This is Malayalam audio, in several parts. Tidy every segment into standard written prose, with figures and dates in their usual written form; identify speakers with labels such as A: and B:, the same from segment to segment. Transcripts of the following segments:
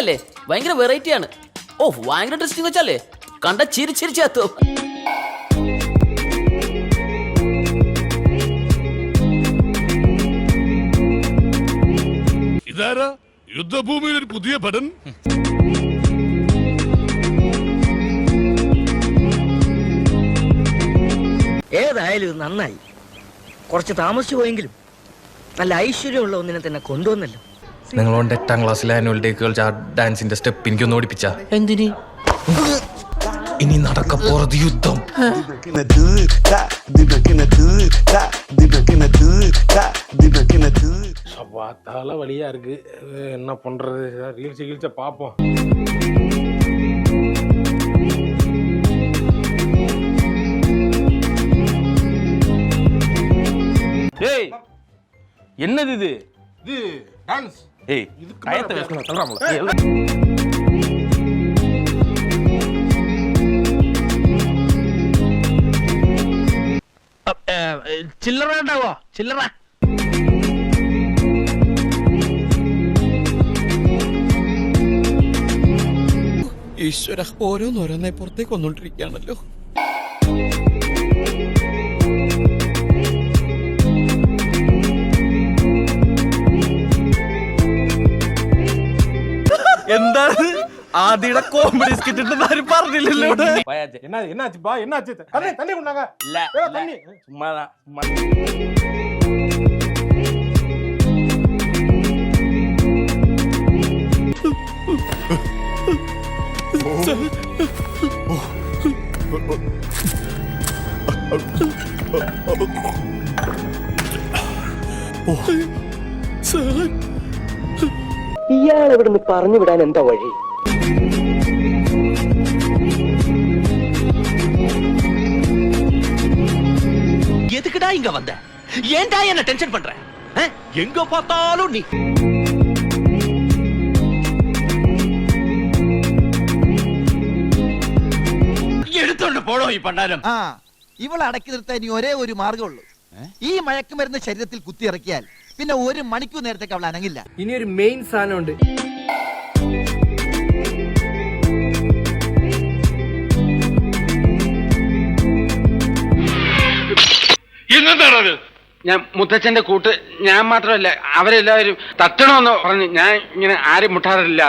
A: അല്ലേ ഭയങ്കര വെറൈറ്റി ആണ്. ഓ ഭയങ്കര ഇൻട്രസ്റ്റിംഗ് വെച്ചല്ലേ കണ്ട ചിരിച്ചിരിച്ചെത്തു.
B: ഇതാരാ യുദ്ധഭൂമിയിൽ ഒരു പുതിയ ഭടൻ?
C: ഏതായാലും നന്നായി. കുറച്ച് താമസിച്ചു പോയെങ്കിലും നല്ല ഐശ്വര്യമുള്ള ഒന്നിനെ തന്നെ കൊണ്ടുവന്നല്ലോ.
D: നിങ്ങളോണ്ട് 8ാം ക്ലാസ്സിലെ ആനുവൽ ഡേ കളിച്ച ആ ഡാൻസിന്റെ സ്റ്റെപ്പ് എനിക്കൊന്ന് ഓടിപ്പിച്ച.
A: എന്തിന്?
D: ഇനി നടക്കപ്പോറത് യുദ്ധം.
E: தலை வழியா இருக்கு, என்ன பண்றது? ரீல்ஸ் கீழ்ச்ச பாப்போம்.
F: டேய் என்னது இது?
E: இது டான்ஸ்.
F: ஏய் இது கயத்தை வேஸ்ட் சொல்றாமல.
C: ചില്ലറ ഉണ്ടാവോ? ചില്ലറ
G: ഈശ്വര, ഓരോന്നോരോന്നായി പുറത്തേക്ക് വന്നോണ്ടിരിക്കുകയാണല്ലോ.
D: എന്താണ് ആദ്യയുടെ കോമഡി സ്കിറ്റ് പറഞ്ഞില്ലല്ലോ.
E: என்னாச்சு பா, என்னாச்சு? தண்ணி கொண்டாங்க.
F: இல்ல
E: தண்ணி
F: சும்மாதான் சும்மா.
C: ഇയാൾ ഇവിടുന്ന് പറഞ്ഞു വിടാൻ എന്താ വഴി?
G: எதுக்குடா இங்க வந்த? ஏன்டா என்ன டென்ஷன் பண்ற? எங்க பார்த்தாலும் நீ. എടുത്തോണ്ട് പോടോ ഈ പണ്ടാരം.
H: ഇവളെ അടക്കി നിർത്താൻ ഇനി ഒരേ ഒരു മാർഗമുള്ളൂ. ഈ മയക്കുമരുന്ന് ശരീരത്തിൽ കുത്തിയിറക്കിയാൽ പിന്നെ 1 മണിക്കൂർ നേരത്തേക്ക് അവൾ അനങ്ങില്ല.
C: ഇനി ഒരു മെയിൻ സാധനമുണ്ട്.
F: എന്താണത്? ഞാൻ മുത്തച്ഛന്റെ കൂട്ട്, ഞാൻ മാത്രമല്ല അവരെല്ലാവരും തട്ടണമെന്ന് പറഞ്ഞ് ഞാൻ ഇങ്ങനെ ആരും മുട്ടാറില്ല.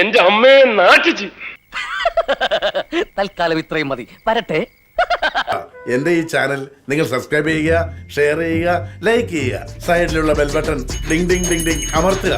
F: എന്റെ അമ്മയെ നാട്ടിച്ച്.
A: തൽക്കാലം ഇത്രയും മതി. വരട്ടെ.
B: എന്റെ ഈ ചാനൽ നിങ്ങൾ സബ്സ്ക്രൈബ് ചെയ്യുക, ഷെയർ ചെയ്യുക, ലൈക്ക് ചെയ്യുക. സൈഡിലുള്ള bell button Ding Ding Ding Ding അമർത്തുക.